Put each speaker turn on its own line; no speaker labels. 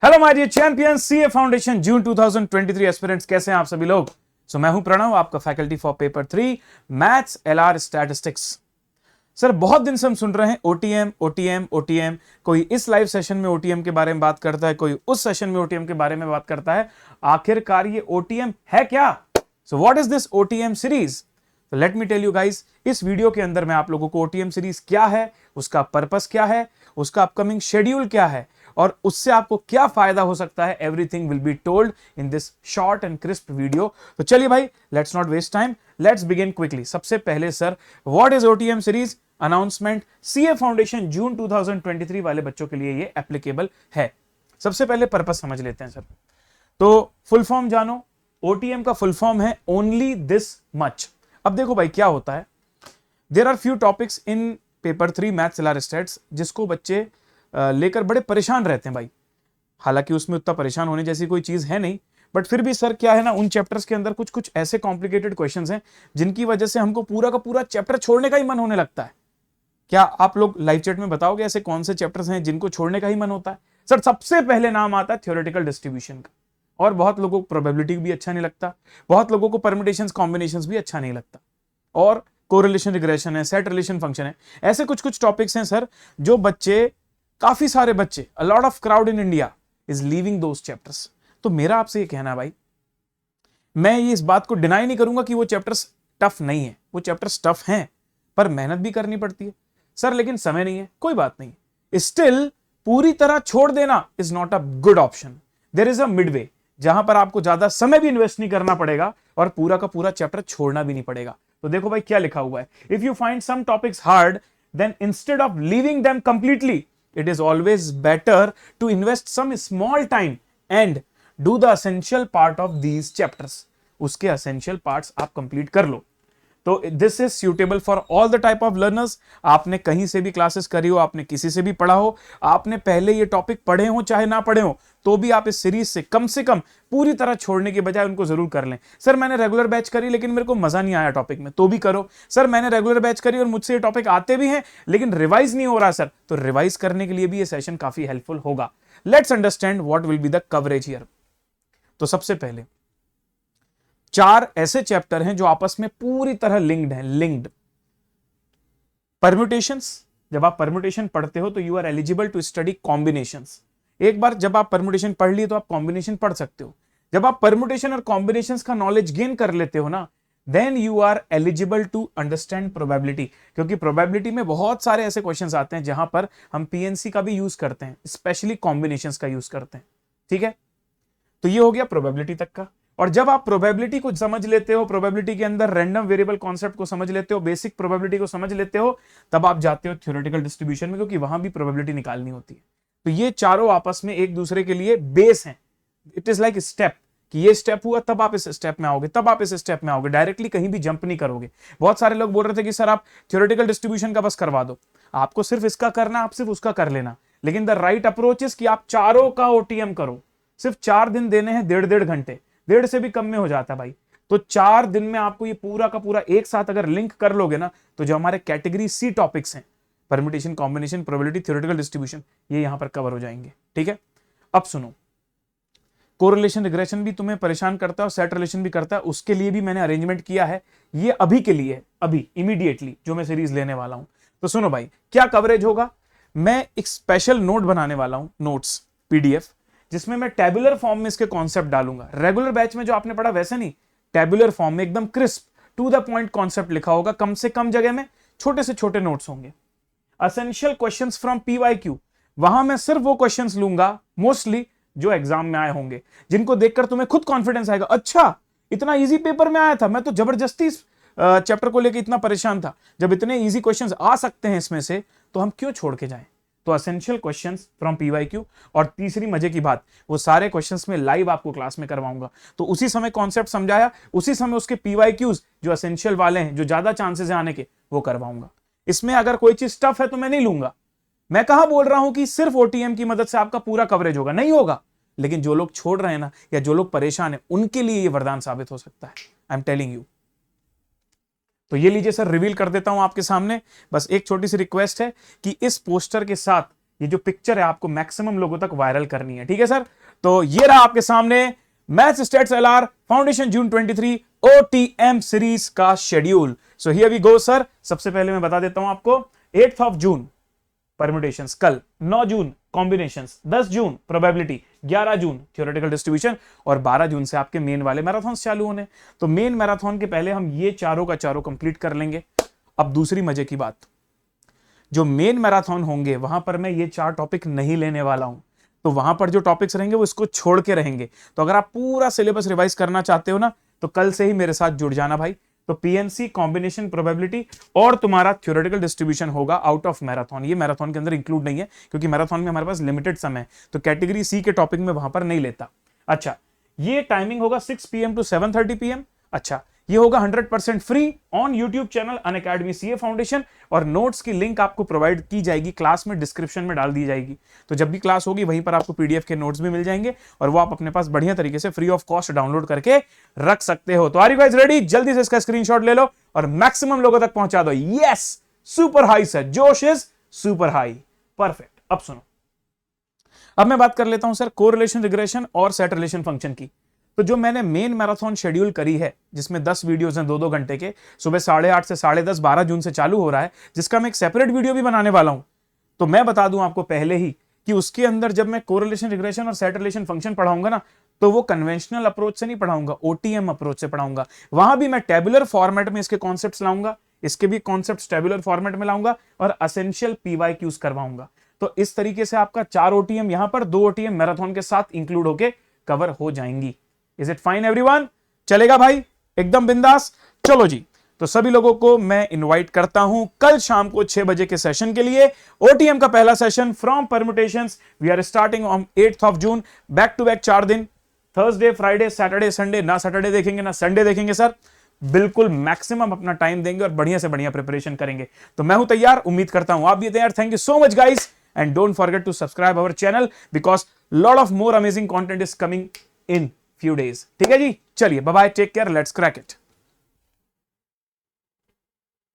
Hello my dear champion, CA foundation June 2023 aspirants, कैसे हैं आप सभी लोग। मैं हूं प्रणव, आपका faculty for paper 3 maths LR statistics. Sir बहुत दिन से हम सुन रहे हैं ओटीएम ओटीएम ओटीएम। कोई इस लाइव सेशन में ओटीएम के बारे में बात करता है, कोई उस सेशन में ओटीएम के बारे में बात करता है। आखिरकार ये ओटीएम है क्या? So what is this OTM series? तो let me tell you guys, इस वीडियो के अंदर मैं आप लोगों को ओटीएम सीरीज क्या है, उसका पर्पस क्या है, उसका अपकमिंग शेड्यूल क्या है और उससे आपको क्या फायदा हो सकता है, everything will be told in this short and crisp video. तो चलिए भाई, let's not waste time, let's begin quickly. सबसे पहले sir, what is OTM series? Announcement CA foundation June 2023 वाले बच्चों के लिए ये एप्लीकेबल है। सबसे पहले पर्पस समझ लेते हैं सर। तो फुल फॉर्म जानो, ओटीएम का फुल फॉर्म है ओनली दिस मच। अब देखो भाई क्या होता है, there are few topics in paper 3 maths LR stats जिसको बच्चे लेकर बड़े परेशान रहते हैं भाई। हालांकि उसमें उतना परेशान होने जैसी कोई चीज है नहीं, बट फिर भी सर क्या है ना, उन चैप्टर्स के अंदर कुछ कुछ ऐसे कॉम्प्लिकेटेड क्वेश्चंस हैं जिनकी वजह से हमको पूरा का पूरा चैप्टर छोड़ने का ही मन होने लगता है। क्या आप लोग लाइव चैट में बताओगे ऐसे कौन से चैप्टर्स हैं जिनको छोड़ने का ही मन होता है? सर सबसे पहले नाम आता है थ्योरेटिकल डिस्ट्रीब्यूशन का, और बहुत लोगों को प्रोबेबिलिटी भी अच्छा नहीं लगता, बहुत लोगों को परम्यूटेशंस कॉम्बिनेशंस भी अच्छा नहीं लगता, और कोरिलेशन रिग्रेशन है, सेट रिलेशन फंक्शन है। ऐसे कुछ कुछ टॉपिक्स हैं सर जो बच्चे, काफी सारे बच्चे, a lot of crowd in India is leaving those chapters. तो मेरा आपसे ये कहना है भाई, मैं ये इस बात को डिनाई नहीं करूंगा कि वो चैप्टर्स टफ नहीं है, वो चैप्टर्स टफ हैं, पर मेहनत भी करनी पड़ती है सर, लेकिन समय नहीं है, कोई बात नहीं। स्टिल पूरी तरह छोड़ देना is not a good option. There is a mid way जहां पर आपको ज्यादा समय भी इन्वेस्ट नहीं करना पड़ेगा और पूरा का पूरा चैप्टर छोड़ना भी नहीं पड़ेगा। तो देखो भाई क्या लिखा हुआ है, if you find some topics hard then instead of leaving them completely it is always better to invest some small time and do the essential part of these chapters। उसके essential parts आप complete कर लो। तो this is suitable for all the type of learners। आपने कहीं से भी classes करी हो, आपने किसी से भी पढ़ा हो, आपने पहले ये टॉपिक पढ़े हो चाहे ना पढ़े हो, तो भी आप इस सीरीज से कम पूरी तरह छोड़ने के बजाय उनको जरूर कर लें। सर मैंने रेगुलर बैच करी लेकिन मेरे को मजा नहीं आया टॉपिक में, तो भी करो। सर मैंने रेगुलर बैच करी और मुझसे ये टॉपिक आते भी हैं लेकिन रिवाइज नहीं हो रहा सर, तो रिवाइज करने के लिए भी ये सेशन काफी हेल्पफुल होगा। Let's understand what will be the coverage here. तो सबसे पहले 4 ऐसे चैप्टर हैं जो आपस में पूरी तरह लिंक्ड हैं, लिंक्ड। परम्यूटेशंस, जब आप परम्यूटेशन पढ़ते हो तो you are eligible to study combinations. एक बार जब आप परम्यूटेशन पढ़ लिए तो आप कॉम्बिनेशन पढ़ सकते हो। जब आप परम्यूटेशन और कॉम्बिनेशंस का नॉलेज गेन कर लेते हो ना, then you are eligible to understand probability, क्योंकि प्रोबेबिलिटी में बहुत सारे ऐसे क्वेश्चंस आते हैं जहां पर हम पीएनसी का भी यूज करते हैं, स्पेशली कॉम्बिनेशंस का यूज करते हैं। ठीक है, तो ये हो गया प्रोबेबिलिटी तक का। और जब आप प्रोबेबिलिटी को समझ लेते हो, प्रोबेबिलिटी के अंदर रैंडम वेरिएबल कॉन्सेप्ट को समझ लेते हो, बेसिक प्रोबेबिलिटी को समझ लेते हो, तब आप जाते हो थ्योरेटिकल डिस्ट्रीब्यूशन में, क्योंकि वहां भी प्रोबेबिलिटी निकालनी होती है। तो ये चारों आपस में एक दूसरे के लिए बेस हैं। इट इज लाइक स्टेप, कि ये स्टेप हुआ तब आप इस स्टेप में आओगे, तब आप इस स्टेप में आओगे, डायरेक्टली कहीं भी जंप नहीं करोगे। बहुत सारे लोग बोल रहे थे कि सर आप थ्योरेटिकल डिस्ट्रीब्यूशन का बस करवा दो, आपको सिर्फ इसका करना, आप सिर्फ उसका कर लेना। लेकिन द राइट अप्रोच इज कि आप चारों का ओटीएम करो। सिर्फ 4 दिन देने हैं, 1.5 घंटे, 1.5 से भी कम में हो जाता है भाई। तो 4 दिन में आपको ये पूरा का पूरा एक साथ अगर लिंक कर लोगे ना, तो जो हमारे कैटेगरी सी टॉपिक्स हैं, permutation, combination, probability, theoretical distribution, ये यहां पर कवर हो जाएंगे। ठीक है, अब सुनो, कोरिलेशन रिग्रेशन भी तुम्हें परेशान करता है और सेट रिलेशन भी करता है, उसके लिए भी मैंने अरेंजमेंट किया है। ये अभी के लिए, अभी इमीडिएटली जो मैं सीरीज लेने वाला हूं। तो सुनो भाई, क्या कवरेज होगा, मैं एक स्पेशल नोट बनाने वाला हूं, नोट्स पीडीएफ, जिसमें मैं टेबुलर फॉर्म में इसके कॉन्सेप्ट डालूंगा। रेगुलर बैच में जो आपने पढ़ा वैसे नहीं, टेबुलर फॉर्म में एकदम crisp to the point concept लिखा होगा, कम से कम जगह में छोटे से छोटे नोट्स होंगे। एसेंशियल क्वेश्चंस फ्रॉम पीवाईक्यू, वहां मैं सिर्फ वो क्वेश्चंस लूंगा मोस्टली जो एग्जाम में आए होंगे, जिनको देखकर तुम्हें खुद कॉन्फिडेंस आएगा, अच्छा इतना इजी पेपर में आया था, मैं तो जबरदस्ती इस चैप्टर को लेकर इतना परेशान था, जब इतने इजी क्वेश्चंस आ सकते हैं इसमें से, तो हम क्यों छोड़ के जाएं। तो एसेंशियल क्वेश्चंस फ्रॉम पीवाईक्यू, और तीसरी मजे की बात, वो सारे क्वेश्चंस में लाइव आपको क्लास में करवाऊंगा। तो उसी समय कॉन्सेप्ट समझाया, उसी समय उसके पीवाईक्यूज जो एसेंशियल वाले हैं, जो ज्यादा चांसेस है आने के, वो करवाऊंगा। इसमें अगर कोई चीज टफ है तो मैं नहीं लूंगा। मैं कहां बोल रहा हूं कि सिर्फ ओटीएम की मदद से आपका पूरा कवरेज होगा, नहीं होगा। लेकिन जो लोग छोड़ रहे हैं ना, या जो लोग परेशान हैं, उनके लिए ये वरदान साबित हो सकता है। I am telling you. तो ये लीजिए सर, रिवील कर देता हूं आपके सामने। बस एक छोटी सी रिक्वेस्ट है कि इस पोस्टर के साथ ये जो पिक्चर है आपको मैक्सिमम लोगों तक वायरल करनी है, ठीक है सर। तो ये रहा आपके सामने maths stats LR foundation June 23 OTM series का schedule. So here we go sir. सबसे पहले मैं बता देता हूं आपको 8 ऑफ जून परम्यूटेशंस, कल 9 जून कॉम्बिनेशंस, 10 जून प्रोबेबिलिटी, 11 जून थ्योरेटिकल डिस्ट्रीब्यूशन और 12 जून से आपके मेन वाले मैराथन्स चालू होने। तो मेन मैराथन के पहले हम ये चारों का चारों कंप्लीट कर लेंगे। अब दूसरी मजे की बात, जो मेन मैराथन होंगे वहां पर मैं ये 4 टॉपिक नहीं लेने वाला हूं। तो वहां पर जो टॉपिक्स रहेंगे वो इसको छोड़ के रहेंगे। तो अगर आप पूरा सिलेबस रिवाइज करना चाहते हो ना, तो कल से ही मेरे साथ जुड़ जाना भाई। तो पीएनसी, कॉम्बिनेशन, प्रोबेबिलिटी और तुम्हारा थ्योरेटिकल डिस्ट्रीब्यूशन होगा आउट ऑफ मैराथन। ये मैराथन के अंदर इंक्लूड नहीं है क्योंकि मैराथन में हमारे पास लिमिटेड समय है, तो कैटेगरी सी के टॉपिक में वहां पर नहीं लेता। अच्छा, ये टाइमिंग होगा 6 PM to 7:30 PM। अच्छा, ये होगा 100% free on YouTube channel Unacademy CA foundation और नोट्स की लिंक आपको प्रोवाइड की जाएगी, क्लास में डिस्क्रिप्शन में डाल दी जाएगी। तो जब भी क्लास होगी वहीं पर आपको पीडीएफ के नोट्स भी मिल जाएंगे और वो आप अपने पास बढ़िया तरीके से फ्री ऑफ कॉस्ट डाउनलोड करके रख सकते हो। तो आर यू गाइस रेडी? जल्दी से इसका स्क्रीनशॉट ले लो और मैक्सिमम लोगों तक पहुंचा दो। यस, सुपर हाई सर, जोश इज सुपर हाई। परफेक्ट। अब सुनो, अब मैं बात कर लेता हूं सर कोरिलेशन, रिग्रेशन और सेट रिलेशन फंक्शन की। तो जो मैंने मेन मैराथन शेड्यूल करी है जिसमें 10 वीडियोस हैं 2-2 घंटे के, सुबह 8:30 से 10:30 12 जून से चालू हो रहा है, जिसका मैं एक सेपरेट वीडियो भी बनाने वाला हूं। तो मैं बता दूं आपको पहले ही कि उसके अंदर जब मैं कोरिलेशन, रिग्रेशन और सेट रिलेशन फंक्शन पढ़ाऊंगा ना, तो वो कन्वेंशनल अप्रोच से नहीं पढ़ाऊंगा, ओटीएम अप्रोच से पढ़ाऊंगा। वहां भी मैं टेबुलर फॉर्मेट में इसके कॉन्सेप्ट्स लाऊंगा, इसके भी कॉन्सेप्ट्स टेबुलर फॉर्मेट में लाऊंगा और एसेंशियल पीवाईक्यूज करवाऊंगा। तो इस तरीके से आपका 4 ओटीएम यहां पर, 2 ओटीएम मैराथन के साथ इंक्लूड होके कवर हो जाएंगी। Is it fine everyone? चलेगा भाई, एकदम बिंदास। चलो जी, तो सभी लोगों को मैं इनवाइट करता हूं कल शाम को 6 बजे के सेशन के लिए। ओटीएम का पहला session from permutations we are starting on 8 of June, back to back 4 दिन, थर्सडे, फ्राइडे, सैटरडे, संडे। ना सैटरडे देखेंगे ना संडे देखेंगे सर, बिल्कुल मैक्सिमम अपना टाइम देंगे और बढ़िया से बढ़िया प्रिपरेशन करेंगे। तो मैं हूं तैयार, उम्मीद करता हूं आप भी तैयार। Thank you so much guys and don't forget to subscribe our channel because lot of more amazing content is coming in few days। ठीक है जी, चलिए bye bye, take care, let's crack it.